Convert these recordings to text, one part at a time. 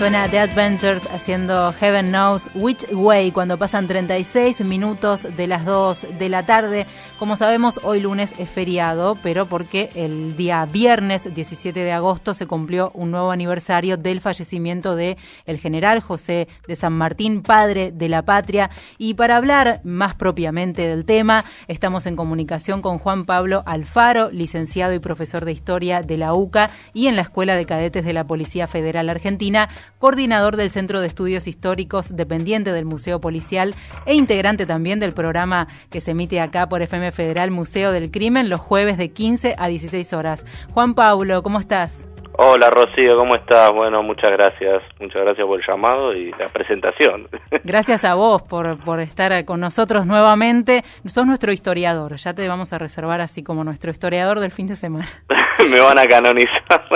Suena The Adventures haciendo Heaven Knows Which Way cuando pasan 36 minutos de las 2 de la tarde. Como sabemos, hoy lunes es feriado, pero porque el día viernes 17 de agosto se cumplió un nuevo aniversario del fallecimiento de el general José de San Martín, padre de la patria. Y para hablar más propiamente del tema, estamos en comunicación con Juan Pablo Alfaro, licenciado y profesor de Historia de la UCA y en la Escuela de Cadetes de la Policía Federal Argentina, coordinador del Centro de Estudios Históricos, dependiente del Museo Policial e integrante también del programa que se emite acá por FM Federal, Museo del Crimen, los jueves de 15 a 16 horas. Juan Pablo, ¿cómo estás? Hola Rocío, ¿cómo estás? Bueno, muchas gracias por el llamado y la presentación. Gracias a vos por estar con nosotros nuevamente. Sos nuestro historiador, ya te vamos a reservar así como nuestro historiador del fin de semana. Me van a canonizar.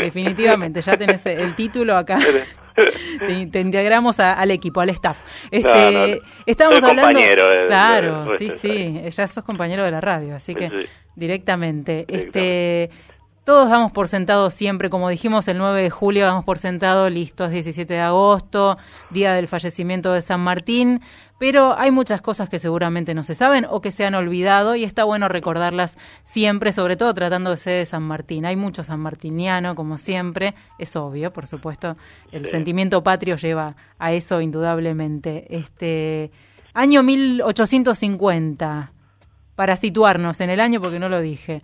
Definitivamente, ya tenés el título acá. Te integramos al equipo, al staff. Estábamos soy hablando. Compañero. Claro, sí, ya sos compañero de la radio, así que sí. Directamente. Todos damos por sentado siempre, como dijimos el 9 de julio, damos por sentado, listos, 17 de agosto, día del fallecimiento de San Martín, pero hay muchas cosas que seguramente no se saben o que se han olvidado y está bueno recordarlas siempre, sobre todo tratándose de San Martín. Hay mucho sanmartiniano, como siempre, es obvio, por supuesto, el sentimiento patrio lleva a eso indudablemente. Año 1850, para situarnos en el año porque no lo dije.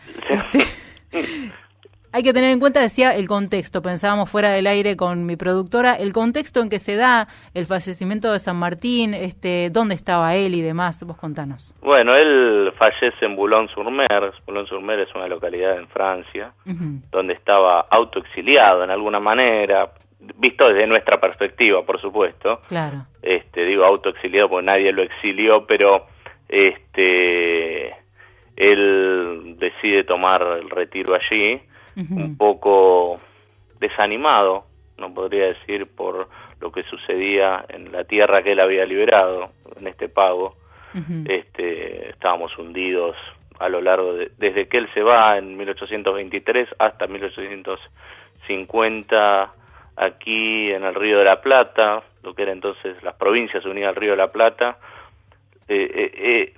Hay que tener en cuenta, decía, el contexto. Pensábamos fuera del aire con mi productora, el contexto en que se da el fallecimiento de San Martín, dónde estaba él y demás. Vos contanos. Bueno, él fallece en Boulogne-sur-Mer. Boulogne-sur-Mer es una localidad en Francia, donde estaba autoexiliado en alguna manera, visto desde nuestra perspectiva, por supuesto. Claro. Digo autoexiliado porque nadie lo exilió, pero él decide tomar el retiro allí, un poco desanimado, no podría decir, por lo que sucedía en la tierra que él había liberado, en este pago. Estábamos hundidos a lo largo desde que él se va en 1823 hasta 1850, aquí en el Río de la Plata, lo que era entonces las Provincias Unidas del Río de la Plata.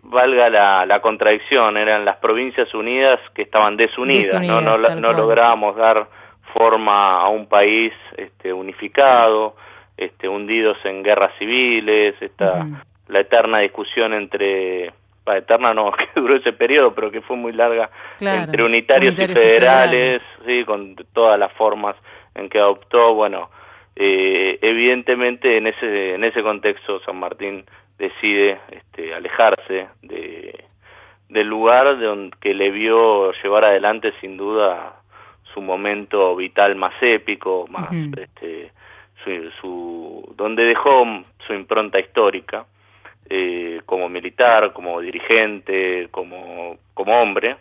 Valga la contradicción, eran las Provincias Unidas que estaban desunidas, no lográbamos dar forma a un país unificado, hundidos en guerras civiles, la eterna discusión eterna no, que duró ese periodo, pero que fue muy larga, entre unitarios y federales, sí, con todas las formas en que adoptó. Bueno, evidentemente en ese contexto San Martín decide alejarse del lugar que le vio llevar adelante sin duda su momento vital más épico, más donde dejó su impronta histórica, como militar, como dirigente, como hombre.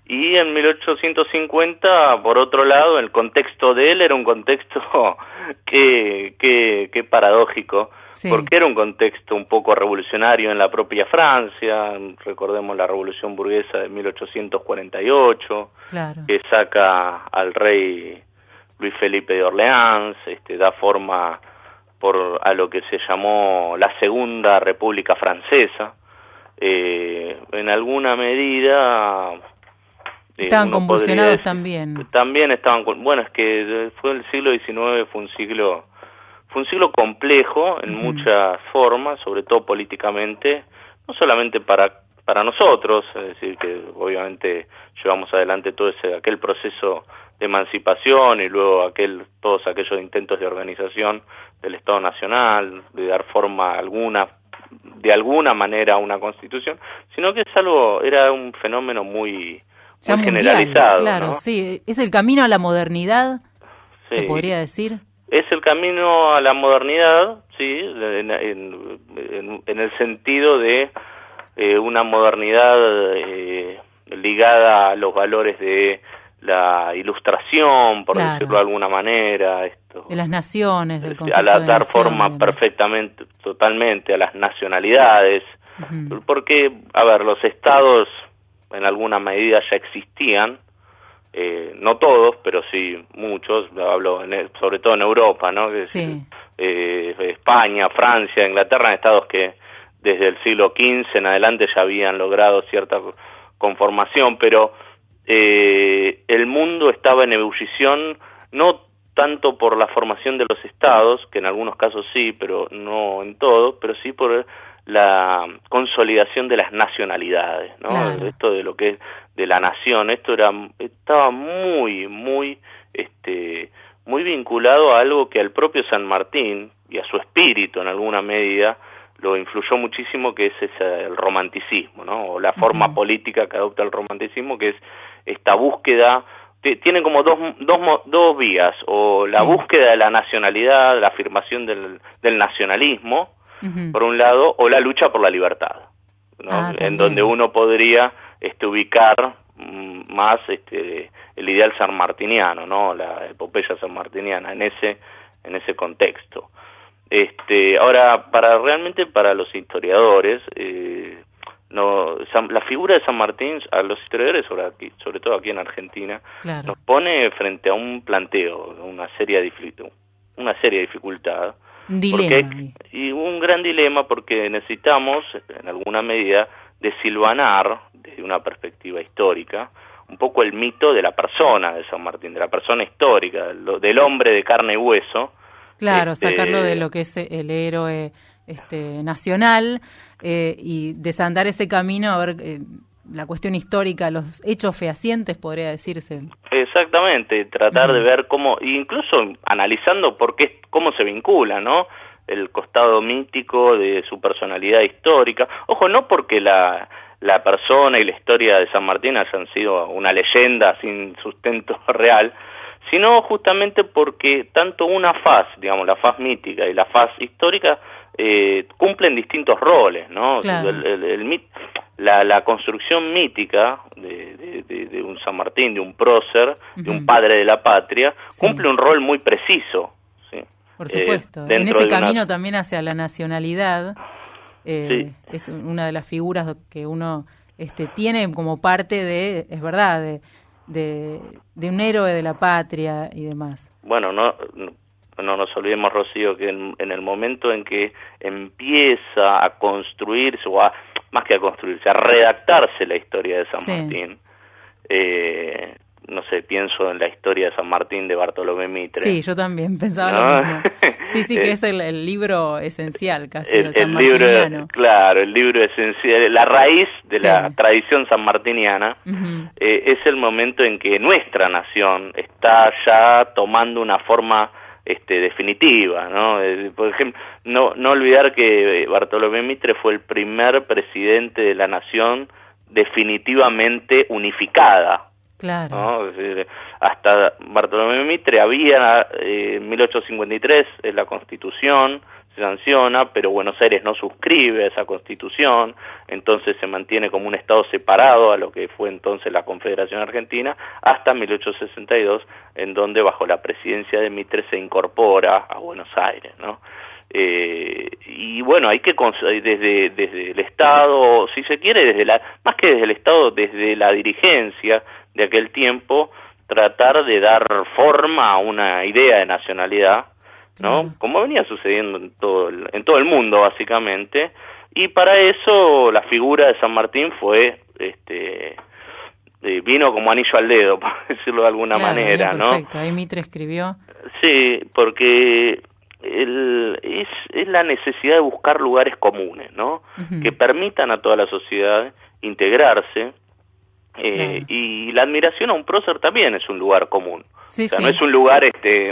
Y en 1850, por otro lado, el contexto de él era un contexto que paradójico, porque era un contexto un poco revolucionario en la propia Francia. Recordemos la Revolución Burguesa de 1848, que saca al rey Luis Felipe de Orleans, da forma a lo que se llamó la Segunda República Francesa. En alguna medida estaban convulsionados también. También estaban, bueno, es que fue el siglo XIX, fue un siglo complejo en muchas formas, sobre todo políticamente, no solamente para nosotros, es decir, que obviamente llevamos adelante todo aquel proceso de emancipación y luego todos aquellos intentos de organización del Estado Nacional, de dar forma de alguna manera a una constitución, sino que era un fenómeno muy generalizado, claro, ¿no? Sí, es el camino a la modernidad, se podría decir. Es el camino a la modernidad, sí, en el sentido de una modernidad ligada a los valores de la ilustración, por decirlo de alguna manera, de las naciones, del concepto al dar forma totalmente a las nacionalidades, porque, los estados en alguna medida ya existían, no todos, pero sí muchos, hablo sobre todo en Europa, ¿no? Sí. España, Francia, Inglaterra, estados que desde el siglo XV en adelante ya habían logrado cierta conformación, pero el mundo estaba en ebullición, no tanto por la formación de los estados, que en algunos casos sí, pero no en todo, pero sí por la consolidación de las nacionalidades, ¿no? Claro. Esto de lo que es de la nación, estaba muy vinculado a algo que al propio San Martín y a su espíritu en alguna medida lo influyó muchísimo, que es el romanticismo, ¿no? O la forma política que adopta el romanticismo, que es esta búsqueda. Tienen como dos vías, o la búsqueda de la nacionalidad, la afirmación del nacionalismo, por un lado, o la lucha por la libertad, ¿no? En donde uno podría ubicar más el ideal sanmartiniano, ¿no? La epopeya sanmartiniana en ese contexto. Ahora, realmente para los historiadores, la figura de San Martín, a los historiadores, sobre todo aquí en Argentina, claro, nos pone frente a un planteo, una seria dificultad. Un dilema. Y un gran dilema, porque necesitamos, en alguna medida, desilvanar, desde una perspectiva histórica, un poco el mito de la persona de San Martín, de la persona histórica, del hombre de carne y hueso. Claro, sacarlo de lo que es el héroe nacional y desandar ese camino, a ver la cuestión histórica, los hechos fehacientes, podría decirse. Exactamente, tratar de ver cómo, incluso analizando cómo se vincula, ¿no? El costado mítico de su personalidad histórica. Ojo, no porque la persona y la historia de San Martín hayan sido una leyenda sin sustento real, sino justamente porque tanto una faz, digamos, la faz mítica y la faz histórica, cumplen distintos roles, ¿no? Claro. La construcción mítica de un San Martín, de un prócer, de un padre de la patria, cumple un rol muy preciso. ¿Sí? Por supuesto. En ese camino también hacia la nacionalidad, es una de las figuras que uno tiene como parte de, es verdad, de un héroe de la patria y demás. Bueno, no nos olvidemos, Rocío, que en el momento en que empieza a construirse, más que a construirse, a redactarse la historia de San Martín, no sé, pienso en la historia de San Martín de Bartolomé Mitre. Sí, yo también pensaba lo mismo. Sí, que es el libro esencial casi del sanmartiniano. Claro, el libro esencial, la raíz de la tradición sanmartiniana, es el momento en que nuestra nación está ya tomando una forma definitiva, ¿no? Por ejemplo, no olvidar que Bartolomé Mitre fue el primer presidente de la nación definitivamente unificada. Claro. ¿No? Es decir, hasta Bartolomé Mitre había en 1853 la Constitución se sanciona, pero Buenos Aires no suscribe a esa Constitución, entonces se mantiene como un estado separado a lo que fue entonces la Confederación Argentina, hasta 1862, en donde bajo la presidencia de Mitre se incorpora a Buenos Aires, ¿no? Y bueno, hay que desde el Estado, si se quiere, más que desde el Estado, desde la dirigencia de aquel tiempo, tratar de dar forma a una idea de nacionalidad, ¿no? Como venía sucediendo en todo el mundo, básicamente, y para eso la figura de San Martín fue, vino como anillo al dedo, por decirlo de alguna manera, ¿no? Perfecto, ahí Mitre escribió. Sí, porque es la necesidad de buscar lugares comunes, ¿no? Que permitan a toda la sociedad integrarse, y la admiración a un prócer también es un lugar común. No es un lugar,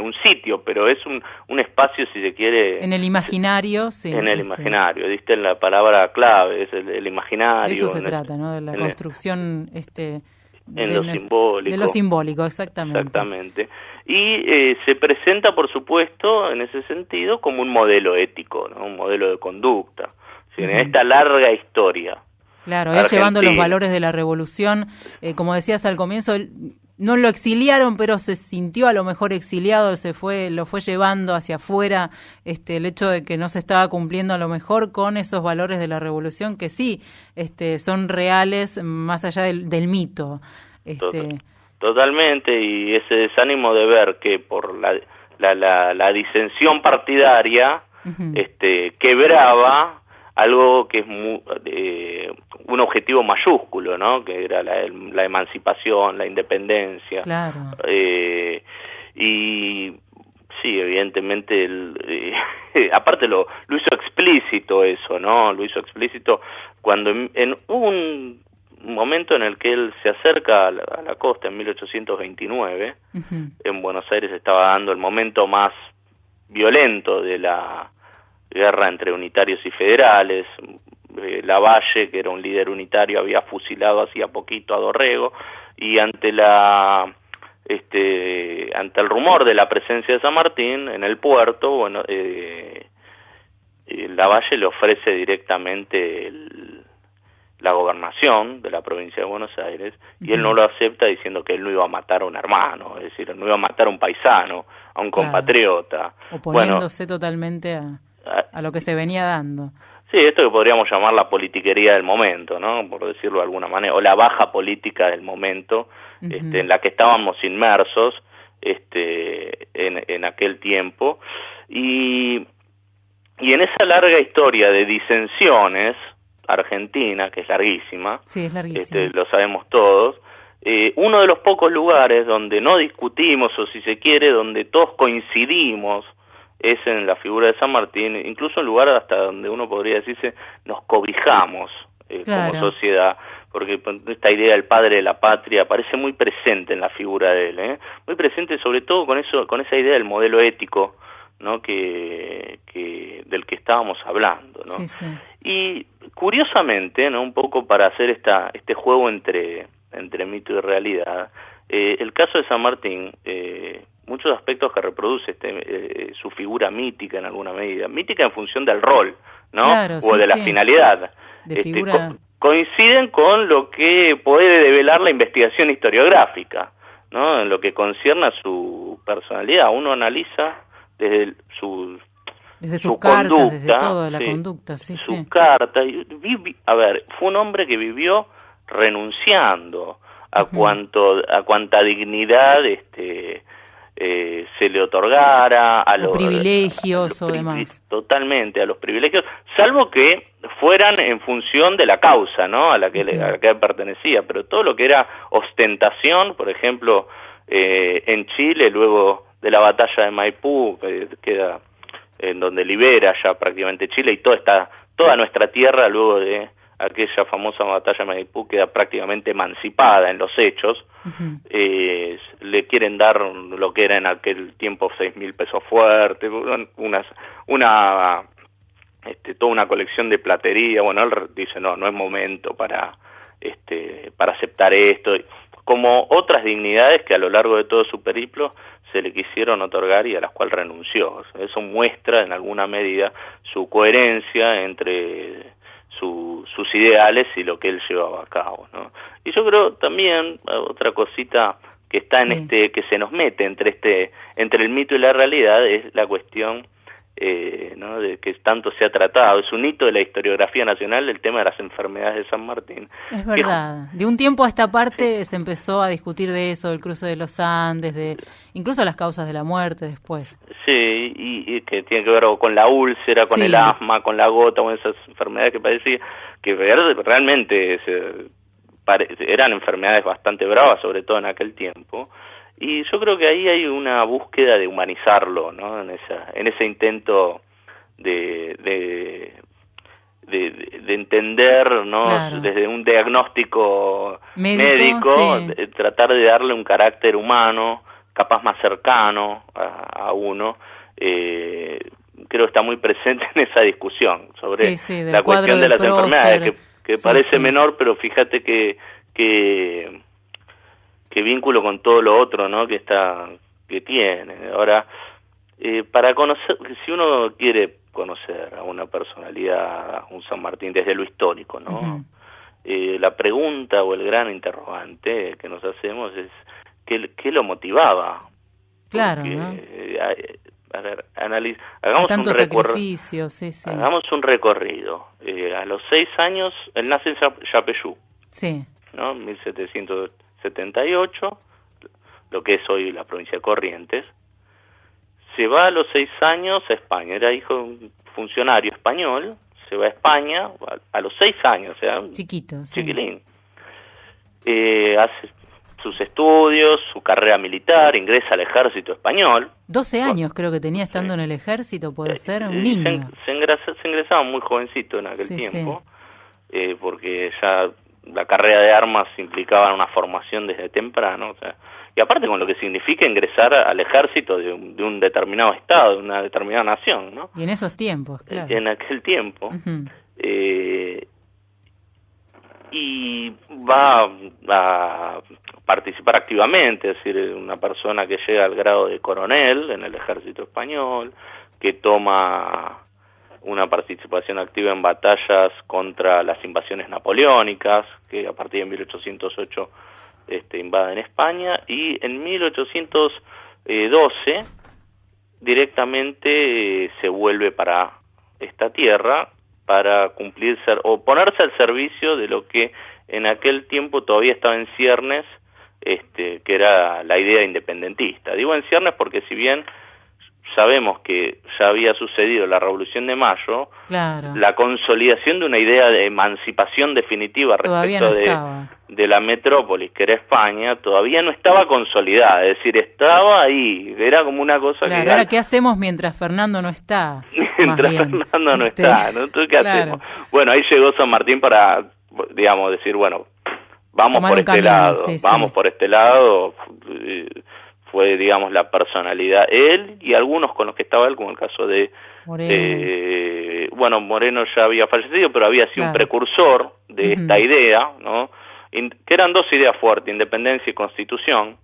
un sitio, pero es un espacio, si se quiere... En el imaginario, En el imaginario, diste en la palabra clave, es el imaginario. De eso se trata, ¿no? De la construcción... en lo simbólico. De lo simbólico, exactamente. Exactamente. Y se presenta, por supuesto, en ese sentido, como un modelo ético, ¿no? Un modelo de conducta. En esta larga historia. Claro, él llevando los valores de la revolución, como decías al comienzo, no lo exiliaron, pero se sintió a lo mejor exiliado, lo fue llevando hacia afuera, el hecho de que no se estaba cumpliendo a lo mejor con esos valores de la revolución que sí, son reales más allá del mito. Totalmente, y ese desánimo de ver que por la disensión partidaria quebraba algo que es un objetivo mayúsculo, ¿no? Que era la emancipación, la independencia. Claro. Y sí, evidentemente, aparte lo hizo explícito eso, ¿no? Lo hizo explícito cuando hubo un momento en el que él se acerca a la costa en 1829, en Buenos Aires estaba dando el momento más violento de la guerra entre unitarios y federales. Lavalle, que era un líder unitario, había fusilado hacía poquito a Dorrego, y ante el rumor de la presencia de San Martín en el puerto, bueno, Lavalle le ofrece directamente la gobernación de la provincia de Buenos Aires, y él no lo acepta, diciendo que él no iba a matar a un hermano, es decir, no iba a matar a un paisano, a un compatriota. Oponiéndose totalmente a lo que se venía dando. Sí, esto que podríamos llamar la politiquería del momento, ¿no? Por decirlo de alguna manera, o la baja política del momento, en la que estábamos inmersos en aquel tiempo, y en esa larga historia de disensiones Argentina, que es larguísima, sí, es larguísima. Lo sabemos todos, uno de los pocos lugares donde no discutimos, o si se quiere, donde todos coincidimos, es en la figura de San Martín, incluso en lugar hasta donde uno podría decirse nos cobijamos claro. como sociedad, porque esta idea del padre de la patria aparece muy presente en la figura de él, muy presente sobre todo con esa idea del modelo ético, ¿no? que del que estábamos hablando, ¿no? Sí, sí. Y curiosamente, ¿no? Un poco para hacer este juego entre mito y realidad, el caso de San Martín, muchos aspectos que reproduce su figura mítica en alguna medida, mítica en función del rol, ¿no? Claro, o de la finalidad, coinciden con lo que puede develar la investigación historiográfica, ¿no? En lo que concierne a su personalidad. Uno analiza desde sus cartas, conducta, desde toda la conducta, su carta. A ver, fue un hombre que vivió renunciando a cuanta dignidad se le otorgara, a los privilegios o demás. Totalmente, a los privilegios, salvo que fueran en función de la causa, ¿no? a la que él pertenecía, pero todo lo que era ostentación, por ejemplo, en Chile, luego de la batalla de Maipú, que queda en donde libera ya prácticamente Chile, y toda nuestra tierra, luego de aquella famosa batalla de Maipú, queda prácticamente emancipada en los hechos. Le quieren dar lo que era en aquel tiempo 6.000 pesos fuertes, toda una colección de platería. Bueno, él dice, no es momento para aceptar esto, como otras dignidades que a lo largo de todo su periplo se le quisieron otorgar y a las cuales renunció. Eso muestra en alguna medida su coherencia entre sus ideales y lo que él llevaba a cabo, ¿no? Y yo creo también otra cosita que está que se nos mete entre el mito y la realidad, es la cuestión ¿no? de que tanto se ha tratado. Es un hito de la historiografía nacional el tema de las enfermedades de San Martín. Es verdad. De un tiempo a esta parte se empezó a discutir de eso, del cruce de los Andes, incluso las causas de la muerte después. Sí, y que tiene que ver con la úlcera, con el asma, con la gota, con esas enfermedades que parecía que realmente eran enfermedades bastante bravas, sobre todo en aquel tiempo. Y yo creo que ahí hay una búsqueda de humanizarlo, ¿no? En ese intento de entender, ¿no? Claro. Desde un diagnóstico médico tratar de darle un carácter humano, capaz más cercano a uno. Creo que está muy presente en esa discusión sobre la cuestión de las enfermedades, que parece menor, pero fíjate que vínculo con todo lo otro, ¿no? que tiene. Ahora, para conocer, si uno quiere conocer a una personalidad, a un San Martín desde lo histórico, ¿no? La pregunta o el gran interrogante que nos hacemos es ¿qué lo motivaba? Claro, porque, ¿no? A ver, hagamos un sacrificio, hagamos un recorrido. A los 6 años, él nace en Yapeyú, sí, ¿no? 1778, lo que es hoy la provincia de Corrientes. Se va a los 6 años a España, era hijo de un funcionario español, se va a España a los 6 años, o sea, chiquito, sí. Chiquilín. Hace sus estudios, su carrera militar, ingresa al ejército español. 12 años creo que tenía estando en el ejército, puede ser, un niño. Se ingresaba muy jovencito en aquel tiempo, porque ya la carrera de armas implicaba una formación desde temprano, o sea, y aparte con lo que significa ingresar al ejército de un determinado estado, de una determinada nación, ¿no? Y en esos tiempos, claro. En aquel tiempo. Y va a participar activamente, es decir, una persona que llega al grado de coronel en el ejército español, que toma una participación activa en batallas contra las invasiones napoleónicas, que a partir de 1808 invaden España, y en 1812 directamente se vuelve para esta tierra para o ponerse al servicio de lo que en aquel tiempo todavía estaba en ciernes, que era la idea independentista. Digo en ciernes porque si bien sabemos que ya había sucedido la Revolución de Mayo, claro, la consolidación de una idea de emancipación definitiva respecto de la metrópolis, que era España, todavía no estaba consolidada, es decir, estaba ahí, era como una cosa claro, que... Ahora, ¿qué hacemos mientras Fernando no está? Mientras Fernando no está, ¿no? Entonces, ¿qué hacemos? Bueno, ahí llegó San Martín para, digamos, decir, bueno, vamos por este lado, vamos por este lado. Fue, digamos, la personalidad, él y algunos con los que estaba él, como el caso de Moreno. Bueno, Moreno ya había fallecido, pero había sido un precursor de esta idea, ¿no? Que eran dos ideas fuertes, independencia y constitución.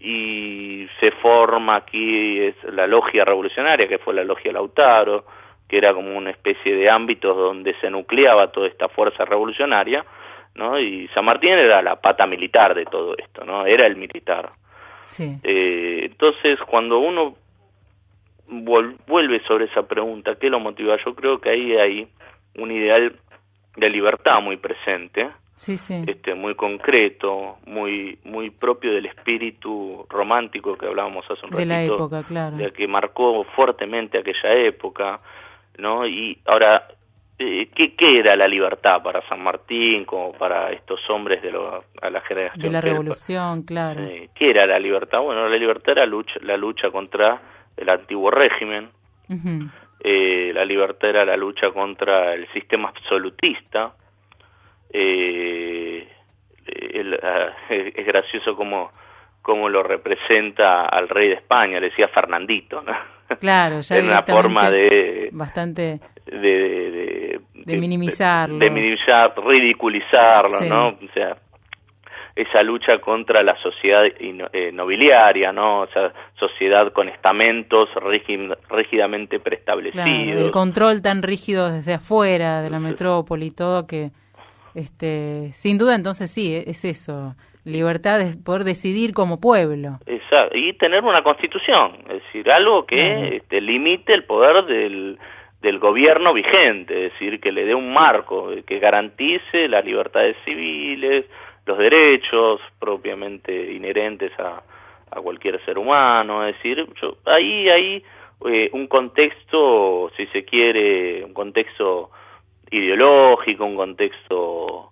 Y se forma aquí la logia revolucionaria, que fue la logia Lautaro, que era como una especie de ámbitos donde se nucleaba toda esta fuerza revolucionaria, ¿no? Y San Martín era la pata militar de todo esto, ¿no? Era el militar. Entonces, cuando uno vuelve sobre esa pregunta, ¿qué lo motiva? Yo creo que ahí hay un ideal de libertad muy presente, muy concreto, muy propio del espíritu romántico que hablábamos hace un ratito, de la época, claro, de que marcó fuertemente aquella época, ¿no? Y ahora, ¿qué era la libertad para San Martín, como para estos hombres a la generación de la revolución, claro? ¿Qué era la libertad? Bueno, la libertad era la lucha contra el antiguo régimen. La libertad era la lucha contra el sistema absolutista. Es gracioso cómo lo representa al rey de España, le decía Fernandito, ¿no? Claro, ya en una forma de minimizarlo, de minimizar, ridiculizarlo, ¿no? O sea, esa lucha contra la sociedad nobiliaria, ¿no? O sea, sociedad con estamentos rígidamente preestablecidos. Claro, el control tan rígido desde afuera de la metrópoli y todo que, sin duda, entonces sí, es eso, libertad de poder decidir como pueblo. Exacto, y tener una constitución, es decir, algo que limite el poder del gobierno vigente, es decir, que le dé un marco, que garantice las libertades civiles, los derechos propiamente inherentes a cualquier ser humano, es decir, ahí hay un contexto, si se quiere, un contexto ideológico, un contexto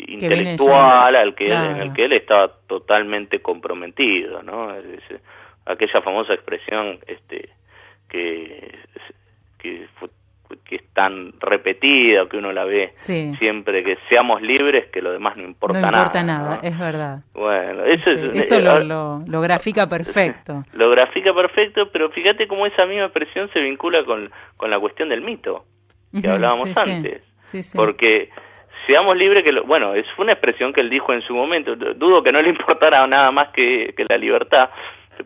intelectual en el que él estaba totalmente comprometido, ¿no? Aquella famosa expresión que es tan repetida, que uno la ve siempre, que seamos libres, que lo demás no importa nada. No importa nada, ¿no? Es verdad. Bueno, eso lo grafica perfecto. Lo grafica perfecto, pero fíjate cómo esa misma expresión se vincula con la cuestión del mito, que hablábamos antes. Porque seamos libres, fue una expresión que él dijo en su momento, dudo que no le importara nada más que la libertad,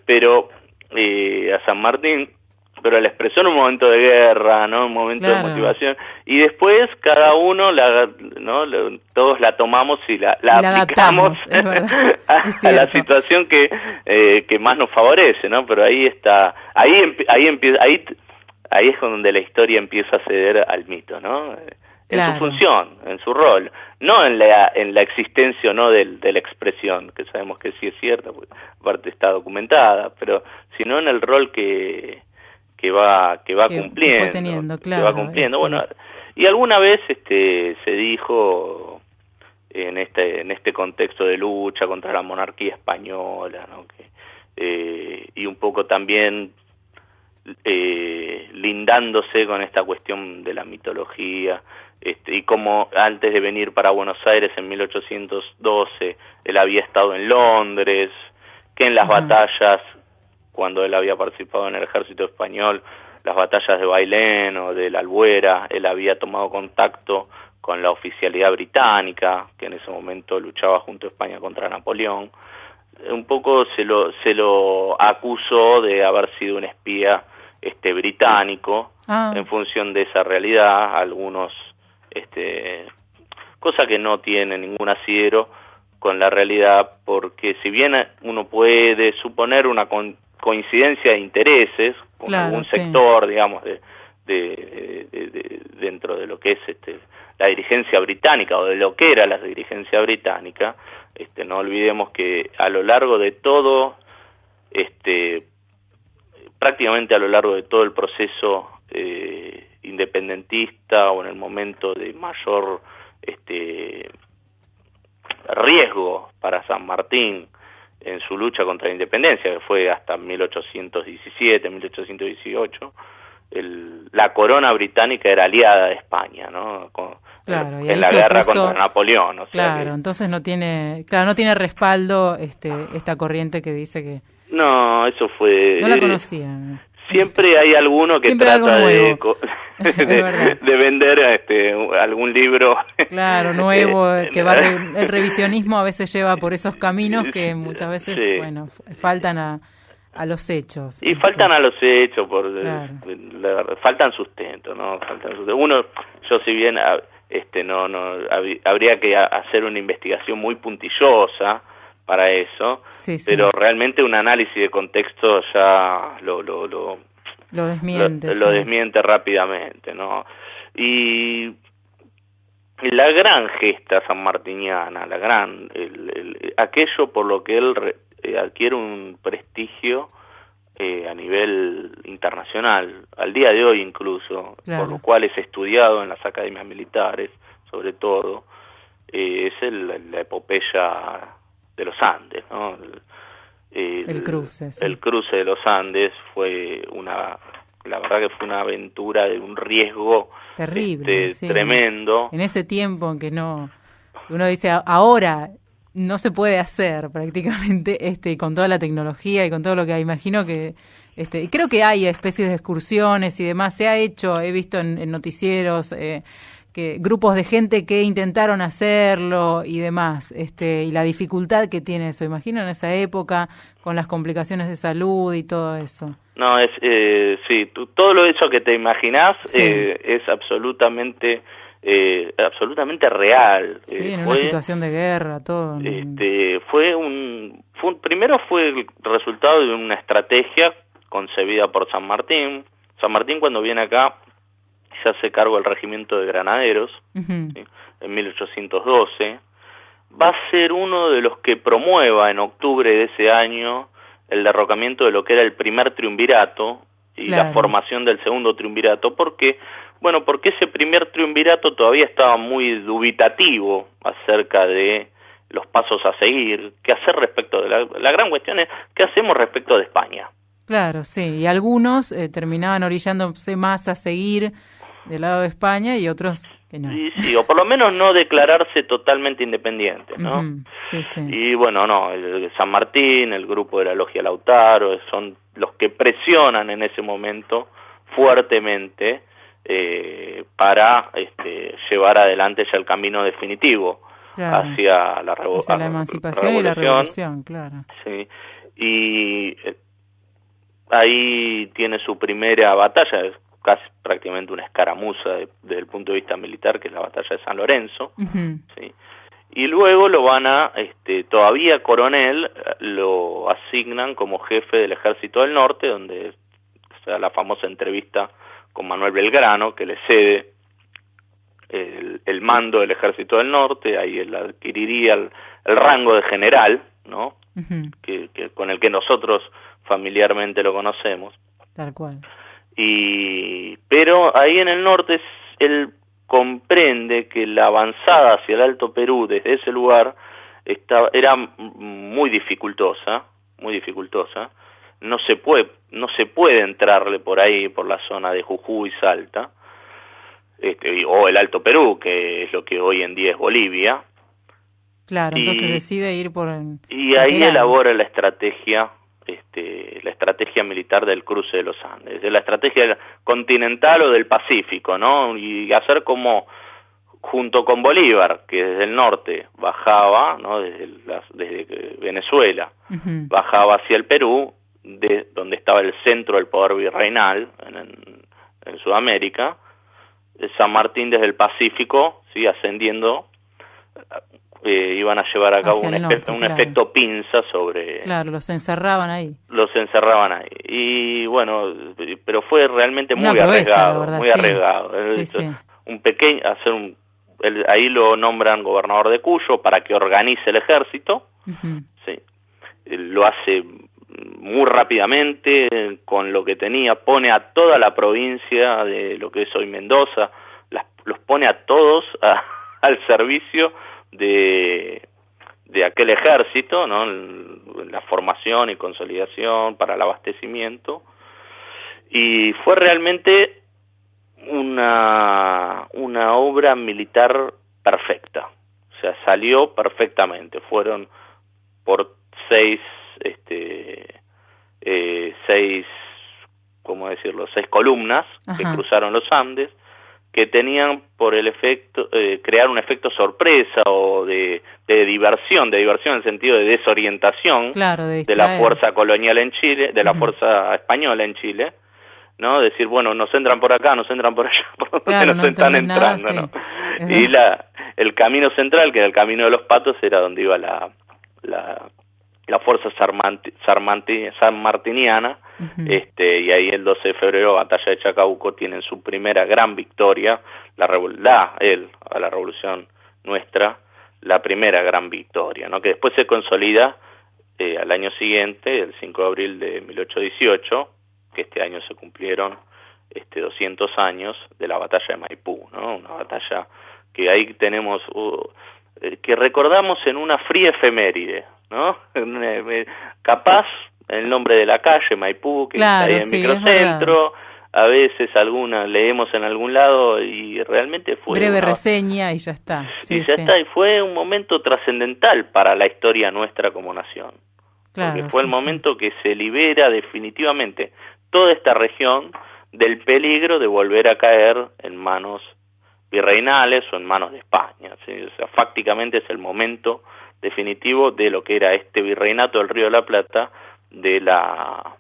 pero a San Martín, pero la expresó en un momento de guerra, ¿no? Un momento de motivación, y después cada uno todos la tomamos y la aplicamos a la situación que más nos favorece, ¿no? Pero ahí está, ahí es donde la historia empieza a ceder al mito, ¿no? claro, en su función, en su rol, no en la existencia o no de la expresión, que sabemos que sí es cierta, porque aparte está documentada, pero sino en el rol que va cumpliendo, que fue teniendo, claro, que va cumpliendo. Bueno, y alguna vez se dijo en este contexto de lucha contra la monarquía española, ¿no? Y un poco también lindándose con esta cuestión de la mitología, y como antes de venir para Buenos Aires en 1812 él había estado en Londres, que en las batallas, cuando él había participado en el ejército español, las batallas de Bailén o de la Albuera, él había tomado contacto con la oficialidad británica, que en ese momento luchaba junto a España contra Napoleón. Un poco se lo acusó de haber sido un espía británico, en función de esa realidad, algunos cosa que no tiene ningún asidero con la realidad, porque si bien uno puede suponer una coincidencia de intereses con algún sector, digamos, dentro de lo que es la dirigencia británica, o de lo que era la dirigencia británica, no olvidemos que a lo largo de todo, prácticamente a lo largo de todo el proceso independentista, o en el momento de mayor riesgo para San Martín en su lucha contra la independencia, que fue hasta 1817, 1818, la corona británica era aliada de España, ¿no? En la guerra contra Napoleón, o sea, claro, entonces no tiene respaldo esta corriente que dice que no, eso fue, no la conocía. Siempre hay alguno que trata de vender algún libro, claro, nuevo, que el revisionismo a veces lleva por esos caminos que muchas veces, bueno, faltan a los hechos. Y faltan a los hechos, faltan sustento, ¿no? Yo si bien habría que hacer una investigación muy puntillosa para eso, pero realmente un análisis de contexto ya lo desmiente rápidamente, ¿no? Y la gran gesta sanmartiniana, aquello por lo que él adquiere un prestigio a nivel internacional, al día de hoy incluso, por lo cual es estudiado en las academias militares, sobre todo, es la epopeya de los Andes, ¿no? El cruce de los Andes fue la verdad que fue una aventura de un riesgo terrible, tremendo. En ese tiempo en que uno dice ahora no se puede hacer prácticamente, con toda la tecnología y con todo lo que imagino que, creo que hay especies de excursiones y demás, se ha hecho, he visto en noticieros, que grupos de gente que intentaron hacerlo y demás, y la dificultad que tiene eso, imagino en esa época, con las complicaciones de salud y todo eso. No, sí, todo lo eso que te imaginás es absolutamente real. Sí, en una situación de guerra, todo. Primero fue el resultado de una estrategia concebida por San Martín. San Martín, cuando viene acá, se hace cargo del regimiento de granaderos, ¿sí? En 1812, va a ser uno de los que promueva en octubre de ese año el derrocamiento de lo que era el primer triunvirato y la formación del segundo triunvirato, porque ese primer triunvirato todavía estaba muy dubitativo acerca de los pasos a seguir, qué hacer respecto de la gran cuestión es qué hacemos respecto de España. Claro, sí, y algunos terminaban orillándose más a seguir del lado de España y otros que no. Sí, o por lo menos no declararse totalmente independientes, ¿no? Sí. Y el San Martín, el grupo de la Logia Lautaro, son los que presionan en ese momento fuertemente para llevar adelante ya el camino definitivo hacia la emancipación y la revolución, claro. Sí, y ahí tiene su primera batalla, casi prácticamente una escaramuza desde el punto de vista militar, que es la batalla de San Lorenzo, ¿sí? Y luego lo van todavía coronel, lo asignan como jefe del Ejército del Norte, donde se da la famosa entrevista con Manuel Belgrano, que le cede el mando del Ejército del Norte, ahí él adquiriría el rango de general, ¿no? Uh-huh. que con el que nosotros familiarmente lo conocemos. Tal cual. Pero ahí en el norte él comprende que la avanzada hacia el Alto Perú desde ese lugar era muy dificultosa, no se puede entrarle por ahí, por la zona de Jujuy, Salta, o el Alto Perú, que es lo que hoy en día es Bolivia. Claro, entonces decide ir por... Y ahí elabora la estrategia militar del cruce de los Andes, de la estrategia continental o del Pacífico, ¿no? Y hacer como, junto con Bolívar, que desde el norte bajaba, ¿no? Desde Venezuela, uh-huh, bajaba hacia el Perú, donde estaba el centro del poder virreinal en Sudamérica, San Martín desde el Pacífico, ¿sí? Ascendiendo, iban a llevar a cabo un efecto pinza sobre... Claro, los encerraban ahí. Y bueno, pero fue realmente muy arriesgado. Sí. Ahí lo nombran gobernador de Cuyo para que organice el ejército. Uh-huh. Sí. Lo hace muy rápidamente con lo que tenía, pone a toda la provincia de lo que es hoy Mendoza, los pone a todos al servicio de aquel ejército, ¿no? La formación y consolidación para el abastecimiento, y fue realmente una obra militar perfecta, o sea, salió perfectamente. Fueron por seis, ¿cómo decirlo? 6 columnas, ajá, que cruzaron los Andes, que tenían por el efecto crear un efecto sorpresa o de diversión en el sentido de desorientación, claro, de la fuerza colonial en Chile, de la uh-huh, fuerza española en Chile, ¿no? Decir, bueno, nos entran por acá, nos entran por allá, por donde claro, nos están entrando, nada, ¿no? Y el camino central, que era el camino de los Patos, era donde iba la fuerza sanmartiniana, uh-huh, y ahí el 12 de febrero, batalla de Chacabuco, tienen su primera gran victoria, a la revolución nuestra, la primera gran victoria, ¿no? Que después se consolida al año siguiente, el 5 de abril de 1818, que este año se cumplieron 200 años de la batalla de Maipú, ¿no? Una batalla que ahí tenemos, que recordamos en una fría efeméride, ¿no? Capaz el nombre de la calle, Maipú, que claro, está ahí en sí, Microcentro, a veces leemos en algún lado, y realmente fue breve reseña y ya está. Sí, ya está, y fue un momento trascendental para la historia nuestra como nación. Claro, porque fue el momento que se libera definitivamente toda esta región del peligro de volver a caer en manos virreinales o en manos de España, ¿sí? O sea, fácticamente es el momento definitivo de lo que era este virreinato del Río de la Plata, de la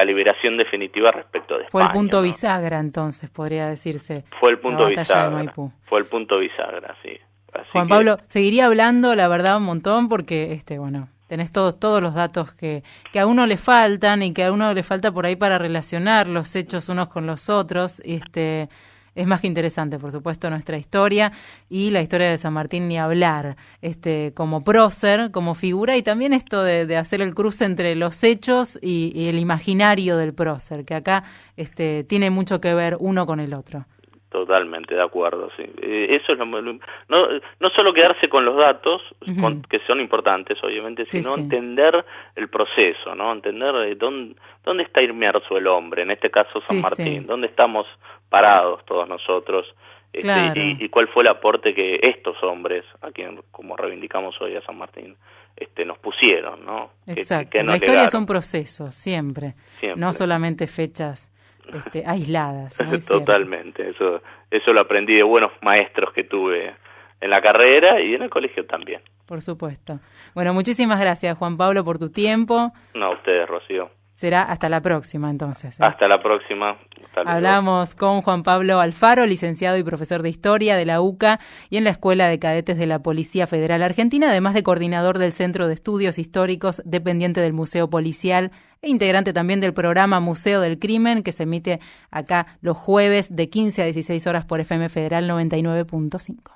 liberación definitiva respecto de España. Fue el punto, ¿no?, bisagra, entonces, podría decirse. Fue el punto bisagra. Fue el punto bisagra, sí. Así Juan Pablo, seguiría hablando, la verdad, un montón, porque tenés todos los datos que a uno le faltan y que a uno le falta por ahí para relacionar los hechos unos con los otros. Es más que interesante, por supuesto, nuestra historia y la historia de San Martín, ni hablar, como prócer, como figura, y también esto de hacer el cruce entre los hechos y el imaginario del prócer, que acá tiene mucho que ver uno con el otro. Totalmente de acuerdo, sí. Eso es no solo quedarse con los datos, uh-huh, que son importantes, obviamente, sí, sino sí, entender el proceso, ¿no? Entender dónde está inmerso el hombre, en este caso San Martín, sí, dónde estamos parados todos nosotros, claro, y cuál fue el aporte que estos hombres, a quien como reivindicamos hoy a San Martín, nos pusieron, ¿no? Exacto. Que la historia es un proceso, siempre, siempre, no solamente fechas aisladas. Totalmente, eso lo aprendí de buenos maestros que tuve en la carrera y en el colegio también. Por supuesto. Bueno, muchísimas gracias, Juan Pablo, por tu tiempo. No, a ustedes, Rocío. Será hasta la próxima, entonces. Hasta la próxima. Hablamos con Juan Pablo Alfaro, licenciado y profesor de Historia de la UCA y en la Escuela de Cadetes de la Policía Federal Argentina, además de coordinador del Centro de Estudios Históricos, dependiente del Museo Policial e integrante también del programa Museo del Crimen, que se emite acá los jueves de 15 a 16 horas por FM Federal 99.5.